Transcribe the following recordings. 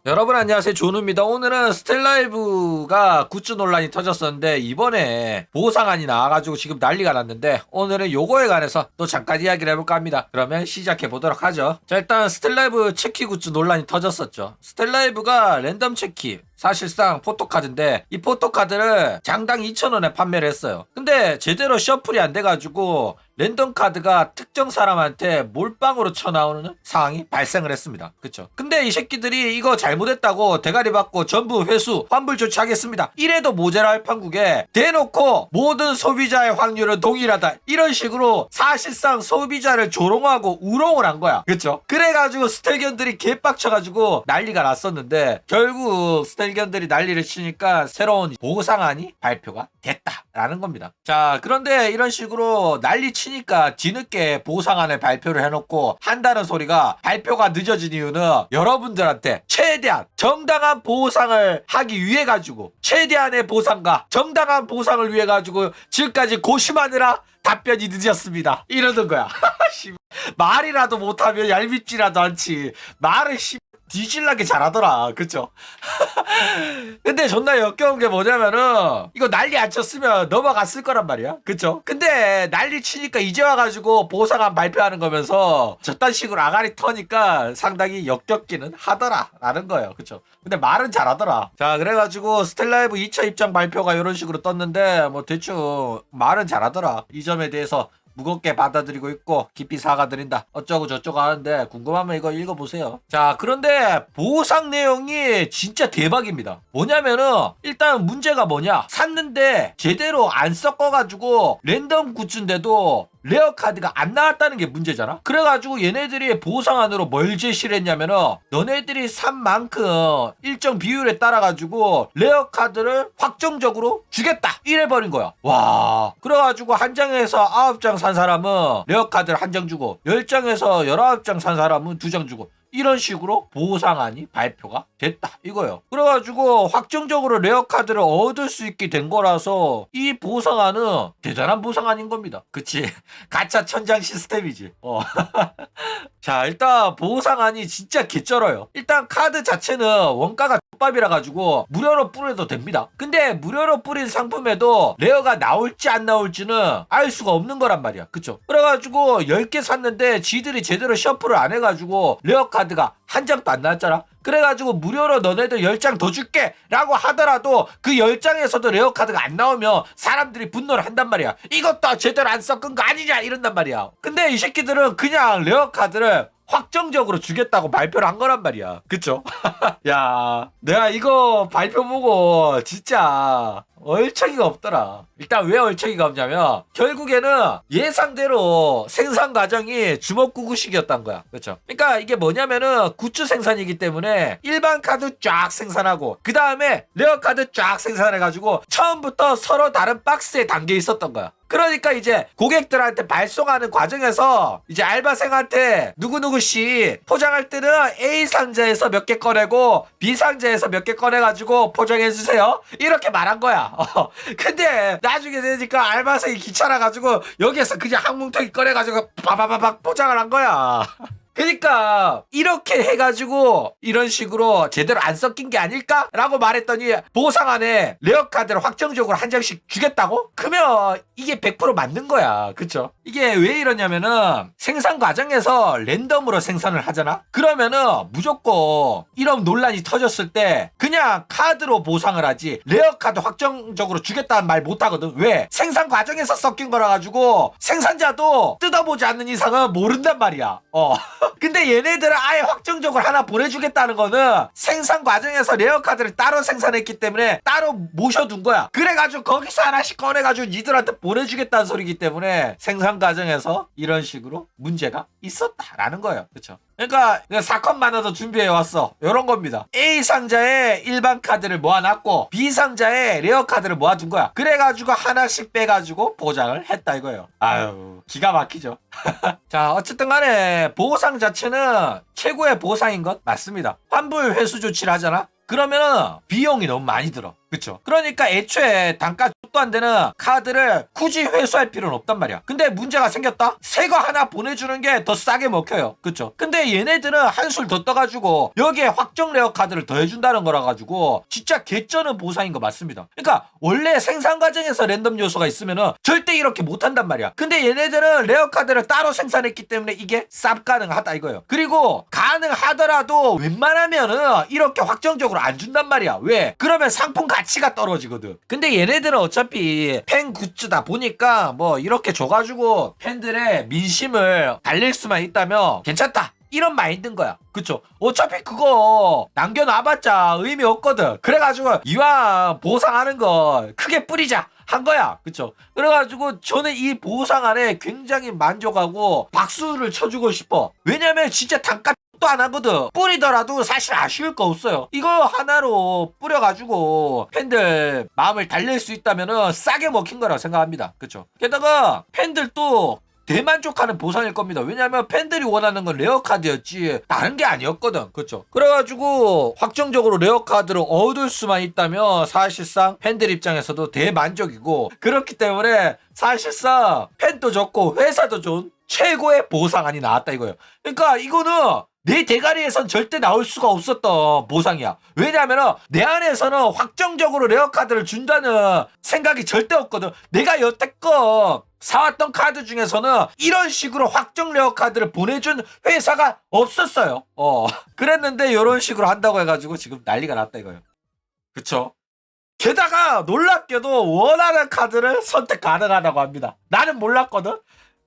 여러분 안녕하세요, 조누입니다. 오늘은 스텔라이브가 굿즈 논란이 터졌었는데 이번에 보상안이 나와가지고 지금 난리가 났는데 오늘은 요거에 관해서 또 잠깐 이야기를 해볼까 합니다. 그러면 시작해 보도록 하죠. 자, 일단 스텔라이브 체키 굿즈 논란이 터졌었죠. 스텔라이브가 랜덤 체키, 사실상 포토카드인데 이 포토카드를 장당 2,000원에 판매를 했어요. 근데 제대로 셔플이 안 돼가지고 랜덤 카드가 특정 사람한테 몰빵으로 쳐나오는 상황이 발생을 했습니다. 그쵸? 근데 이 새끼들이 이거 잘못했다고 대가리 받고 전부 회수, 환불 조치하겠습니다. 이래도 모자랄 판국에 대놓고 모든 소비자의 확률은 동일하다, 이런 식으로 사실상 소비자를 조롱하고 우롱을 한 거야. 그쵸? 그래가지고 스텔견들이 개빡쳐가지고 난리가 났었는데 결국 스텔견들이 난리를 치니까 새로운 보상안이 발표가 됐다라는 겁니다. 자, 그런데 이런 식으로 난리 치니까 뒤늦게 보상안을 발표를 해놓고 한다는 소리가, 발표가 늦어진 이유는 여러분들한테 최대한 정당한 보상을 하기 위해 가지고, 최대한의 보상과 정당한 보상을 위해 가지고 지금까지 고심하느라 답변이 늦었습니다, 이러는 거야. 말이라도 못하면 얄밉지라도 않지, 말을 뒤질나게 잘하더라. 그쵸? 근데 존나 역겨운 게 뭐냐면은 이거 난리 안 쳤으면 넘어갔을 거란 말이야. 그쵸? 근데 난리 치니까 이제 와가지고 보상안 발표하는 거면서 저딴 식으로 아가리 터니까 상당히 역겹기는 하더라 라는 거예요. 그쵸? 근데 말은 잘하더라. 자, 그래가지고 스텔라이브 2차 입장 발표가 이런 식으로 떴는데 뭐 대충 말은 잘하더라. 이 점에 대해서 무겁게 받아들이고 있고 깊이 사과드린다 어쩌고 저쩌고 하는데, 궁금하면 이거 읽어보세요. 자, 그런데 보상 내용이 진짜 대박입니다. 뭐냐면은 일단 문제가 뭐냐, 샀는데 제대로 안 섞어가지고 랜덤 굿즈인데도 레어 카드가 안 나왔다는 게 문제잖아. 그래가지고 얘네들이 보상안으로 뭘 제시를 했냐면은 너네들이 산 만큼 일정 비율에 따라가지고 레어 카드를 확정적으로 주겠다, 이래버린 거야. 와, 그래가지고 한 장에서 9장 산 사람은 레어 카드를 한 장 주고, 10장에서 19장 산 사람은 2장 주고, 이런 식으로 보상안이 발표가 됐다 이거예요. 그래가지고 확정적으로 레어 카드를 얻을 수 있게 된 거라서 이 보상안은 대단한 보상안인 겁니다. 그치? 가짜 천장 시스템이지. 자, 일단 보상안이 진짜 개쩔어요. 일단 카드 자체는 원가가 X밥이라 가지고 무료로 뿌려도 됩니다. 근데 무료로 뿌린 상품에도 레어가 나올지 안 나올지는 알 수가 없는 거란 말이야. 그쵸? 그래가지고 10개 샀는데 지들이 제대로 셔플을 안 해가지고 레어 카드가 한 장도 안 나왔잖아. 그래가지고 무료로 너네들 10장 더 줄게 라고 하더라도 그 10장에서도 레어 카드가 안 나오면 사람들이 분노를 한단 말이야. 이것도 제대로 안 섞은 거 아니냐 이런단 말이야. 근데 이 새끼들은 그냥 레어 카드를 확정적으로 주겠다고 발표를 한 거란 말이야. 그쵸? 야, 내가 이거 발표 보고 진짜 얼척이가 없더라. 일단 왜 얼척이가 없냐면 결국에는 예상대로 생산 과정이 주먹구구식이었단 거야. 그렇죠? 그러니까 이게 뭐냐면은 굿즈 생산이기 때문에 일반 카드 쫙 생산하고 그 다음에 레어 카드 쫙 생산해가지고 처음부터 서로 다른 박스에 담겨 있었던 거야. 그러니까 이제 고객들한테 발송하는 과정에서 이제 알바생한테 누구누구씨 포장할 때는 A 상자에서 몇 개 꺼내고 B 상자에서 몇 개 꺼내가지고 포장해주세요, 이렇게 말한 거야. 근데 나중에 되니까 알바생이 귀찮아가지고 여기에서 그냥 한 뭉텅이 꺼내가지고 바바바박 포장을 한 거야. 그러니까 이렇게 해가지고 이런 식으로 제대로 안 섞인 게 아닐까라고 말했더니 보상안에 레어 카드를 확정적으로 한 장씩 주겠다고? 그러면 이게 100% 맞는 거야. 그쵸? 이게 왜 이러냐면은 생산 과정에서 랜덤으로 생산을 하잖아? 그러면은 무조건 이런 논란이 터졌을 때 그냥 카드로 보상을 하지 레어 카드 확정적으로 주겠다는 말 못하거든. 왜? 생산 과정에서 섞인 거라 가지고 생산자도 뜯어보지 않는 이상은 모른단 말이야. 근데 얘네들은 아예 확정적으로 하나 보내주겠다는 거는 생산 과정에서 레어 카드를 따로 생산했기 때문에 따로 모셔둔 거야. 그래가지고 거기서 하나씩 꺼내가지고 니들한테 보내주겠다는 소리기 때문에 생산 과정에서 이런 식으로 문제가 있었다라는 거예요. 그쵸? 그러니까 사건만 하도 준비해왔어, 요런 겁니다. A 상자에 일반 카드를 모아놨고 B 상자에 레어 카드를 모아둔 거야. 그래가지고 하나씩 빼가지고 보장을 했다 이거예요. 아유, 기가 막히죠. 자, 어쨌든 간에 보상 자체는 최고의 보상인 것 맞습니다. 환불 회수 조치를 하잖아? 그러면 비용이 너무 많이 들어. 그쵸? 그러니까 애초에 단가 도 안 되는 카드를 굳이 회수할 필요는 없단 말이야. 근데 문제가 생겼다? 새 거 하나 보내주는 게 더 싸게 먹혀요. 그쵸? 근데 얘네들은 한술 더 떠가지고 여기에 확정 레어 카드를 더 해준다는 거라 가지고 진짜 개쩌는 보상인 거 맞습니다. 그러니까 원래 생산 과정에서 랜덤 요소가 있으면은 절대 이렇게 못한단 말이야. 근데 얘네들은 레어 카드를 따로 생산했기 때문에 이게 쌉 가능하다 이거예요. 그리고 가능하더라도 웬만하면은 이렇게 확정적으로 안 준단 말이야. 왜? 그러면 상품 가치가 떨어지거든. 근데 얘네들은 어차피 팬 굿즈다 보니까 뭐 이렇게 줘가지고 팬들의 민심을 달랠 수만 있다면 괜찮다. 이런 마인드인 거야. 그쵸? 어차피 그거 남겨놔봤자 의미 없거든. 그래가지고 이왕 보상하는 거 크게 뿌리자 한 거야. 그쵸? 그래가지고 저는 이 보상안에 굉장히 만족하고 박수를 쳐주고 싶어. 왜냐면 진짜 단가 또 안 하거든. 뿌리더라도 사실 아쉬울 거 없어요. 이거 하나로 뿌려가지고 팬들 마음을 달랠 수 있다면은 싸게 먹힌 거라고 생각합니다. 그쵸? 게다가 팬들도 대만족하는 보상일 겁니다. 왜냐면 팬들이 원하는 건 레어카드였지 다른 게 아니었거든. 그렇죠? 그래가지고 확정적으로 레어카드를 얻을 수만 있다면 사실상 팬들 입장에서도 대만족이고, 그렇기 때문에 사실상 팬도 좋고 회사도 좋은 최고의 보상안이 나왔다 이거예요. 그러니까 이거는 내 대가리에선 절대 나올 수가 없었던 보상이야. 왜냐하면 내 안에서는 확정적으로 레어카드를 준다는 생각이 절대 없거든. 내가 여태껏 사왔던 카드 중에서는 이런 식으로 확정 레어 카드를 보내준 회사가 없었어요. 그랬는데 이런 식으로 한다고 해가지고 지금 난리가 났다 이거예요. 그쵸? 게다가 놀랍게도 원하는 카드를 선택 가능하다고 합니다. 나는 몰랐거든.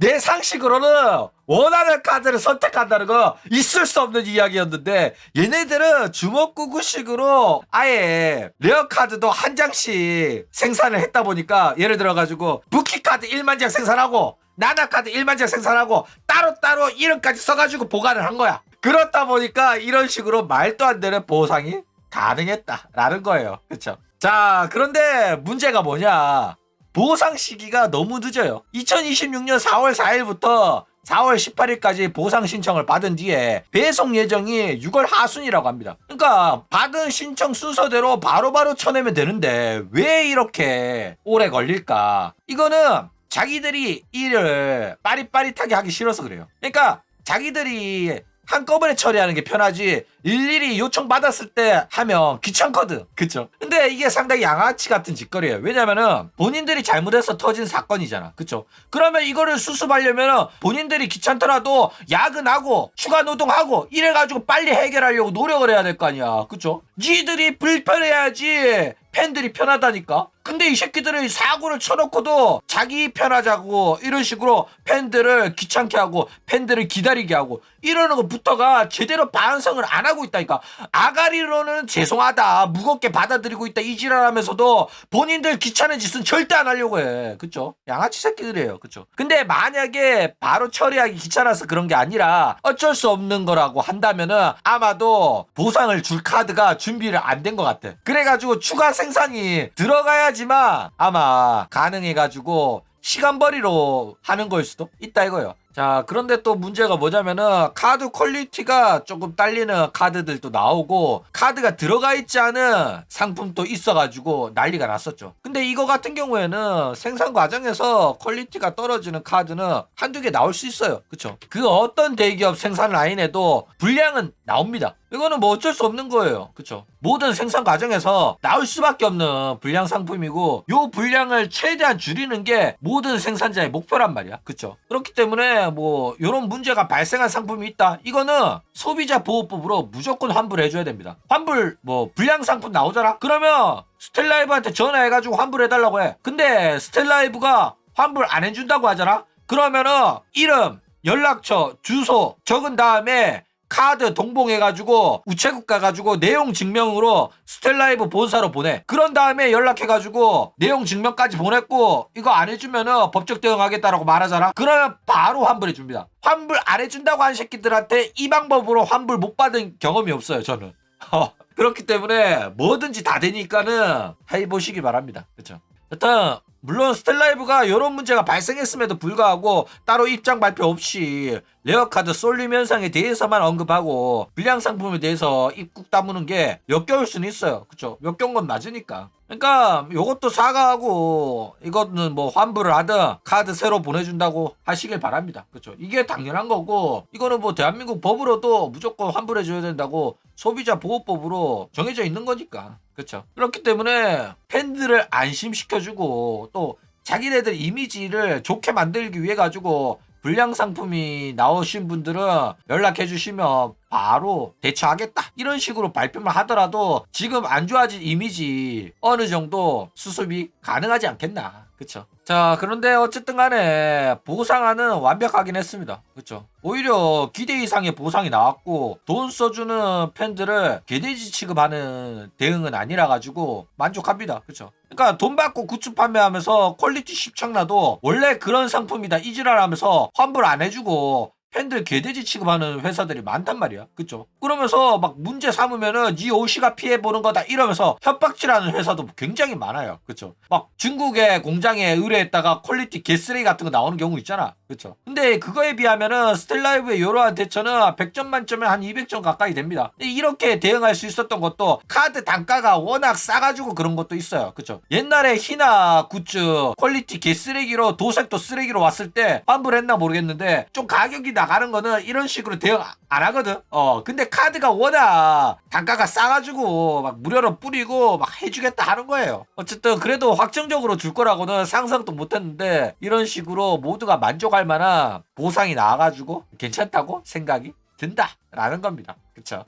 내 상식으로는 원하는 카드를 선택한다는 거 있을 수 없는 이야기였는데, 얘네들은 주먹구구식으로 아예 레어 카드도 한 장씩 생산을 했다 보니까, 예를 들어가지고 부키 카드 1만 장 생산하고 나나 카드 1만 장 생산하고 따로따로 이름까지 써가지고 보관을 한 거야. 그렇다 보니까 이런 식으로 말도 안 되는 보상이 가능했다라는 거예요. 그쵸? 자, 그런데 문제가 뭐냐, 보상 시기가 너무 늦어요. 2026년 4월 4일부터 4월 18일까지 보상 신청을 받은 뒤에 배송 예정이 6월 하순이라고 합니다. 그러니까 받은 신청 순서대로 바로바로 쳐내면 되는데 왜 이렇게 오래 걸릴까? 이거는 자기들이 일을 빠릿빠릿하게 하기 싫어서 그래요. 그러니까 자기들이 한꺼번에 처리하는 게 편하지 일일이 요청받았을 때 하면 귀찮거든. 그쵸? 근데 이게 상당히 양아치 같은 짓거리예요. 왜냐면은 본인들이 잘못해서 터진 사건이잖아. 그쵸? 그러면 이거를 수습하려면 본인들이 귀찮더라도 야근하고 추가 노동하고 이래가지고 빨리 해결하려고 노력을 해야 될 거 아니야. 그쵸? 니들이 불편해야지 팬들이 편하다니까. 근데 이 새끼들이 사고를 쳐놓고도 자기 편하자고 이런 식으로 팬들을 귀찮게 하고 팬들을 기다리게 하고 이러는 것부터가 제대로 반성을 안 하고 있다니까. 아가리로는 죄송하다, 무겁게 받아들이고 있다 이 지랄하면서도 본인들 귀찮은 짓은 절대 안 하려고 해. 그쵸? 양아치 새끼들이에요. 그쵸? 근데 만약에 바로 처리하기 귀찮아서 그런 게 아니라 어쩔 수 없는 거라고 한다면은 아마도 보상을 줄 카드가 준비를 안 된 것 같아. 그래가지고 추가 생산이 들어가야지만 아마 가능해가지고 시간벌이로 하는 거일 수도 있다 이거예요. 자, 그런데 또 문제가 뭐냐면은 카드 퀄리티가 조금 딸리는 카드들도 나오고 카드가 들어가 있지 않은 상품도 있어가지고 난리가 났었죠. 근데 이거 같은 경우에는 생산 과정에서 퀄리티가 떨어지는 카드는 한두 개 나올 수 있어요. 그쵸? 그 어떤 대기업 생산 라인에도 불량은 나옵니다. 이거는 뭐 어쩔 수 없는 거예요. 그쵸? 모든 생산 과정에서 나올 수밖에 없는 불량 상품이고, 요 불량을 최대한 줄이는 게 모든 생산자의 목표란 말이야. 그쵸? 그렇기 때문에 뭐 요런 문제가 발생한 상품이 있다, 이거는 소비자 보호법으로 무조건 환불해줘야 됩니다. 환불, 뭐 불량 상품 나오잖아? 그러면 스텔라이브한테 전화해가지고 환불해달라고 해. 근데 스텔라이브가 환불 안 해준다고 하잖아? 그러면은 이름, 연락처, 주소 적은 다음에 카드 동봉해가지고 우체국 가가지고 내용 증명으로 스텔라이브 본사로 보내. 그런 다음에 연락해가지고 내용 증명까지 보냈고 이거 안 해주면은 법적 대응하겠다라고 말하잖아. 그러면 바로 환불해줍니다. 환불 안 해준다고 한 새끼들한테 이 방법으로 환불 못 받은 경험이 없어요 저는. 그렇기 때문에 뭐든지 다 되니까는 해보시기 바랍니다. 그쵸? 여튼 물론 스텔라이브가 이런 문제가 발생했음에도 불구하고 따로 입장 발표 없이 레어카드 쏠림 현상에 대해서만 언급하고 불량 상품에 대해서 입국 다무는 게 역겨울 수는 있어요. 그쵸? 역겨운 건 맞으니까. 그러니까 요것도 사과하고 이거는 뭐 환불을 하든 카드 새로 보내준다고 하시길 바랍니다. 그쵸? 이게 당연한 거고 이거는 뭐 대한민국 법으로도 무조건 환불해줘야 된다고 소비자 보호법으로 정해져 있는 거니까. 그쵸? 그렇기 때문에 팬들을 안심시켜주고 또 자기네들 이미지를 좋게 만들기 위해 가지고 불량 상품이 나오신 분들은 연락해 주시면 바로 대처하겠다 이런 식으로 발표만 하더라도 지금 안 좋아진 이미지 어느 정도 수습이 가능하지 않겠나. 그쵸? 자, 그런데 어쨌든 간에 보상안은 완벽하긴 했습니다. 그쵸? 오히려 기대 이상의 보상이 나왔고 돈 써주는 팬들을 개돼지 취급하는 대응은 아니라 가지고 만족합니다. 그쵸? 그러니까 돈 받고 굿즈 판매하면서 퀄리티 십창나도 원래 그런 상품이다 이지랄하면서 환불 안 해주고 팬들 개돼지 취급하는 회사들이 많단 말이야. 그쵸? 그러면서 막 문제 삼으면은 니 오시가 피해보는 거다 이러면서 협박질하는 회사도 굉장히 많아요. 그쵸? 막 중국의 공장에 의뢰했다가 퀄리티 개쓰레기 같은 거 나오는 경우 있잖아. 그쵸? 근데 그거에 비하면은 스텔라이브의 이러한 대처는 100점 만점에 한 200점 가까이 됩니다. 이렇게 대응할 수 있었던 것도 카드 단가가 워낙 싸가지고 그런 것도 있어요. 그쵸? 옛날에 히나 굿즈 퀄리티 개쓰레기로 도색도 쓰레기로 왔을 때 환불했나 모르겠는데 좀 가격이 나가는 거는 이런 식으로 대응 안 하거든. 근데 카드가 워낙 단가가 싸가지고 막 무료로 뿌리고 막 해주겠다 하는 거예요. 어쨌든 그래도 확정적으로 줄 거라고는 상상도 못했는데 이런 식으로 모두가 만족할 만한 보상이 나와가지고 괜찮다고 생각이 든다라는 겁니다. 그쵸?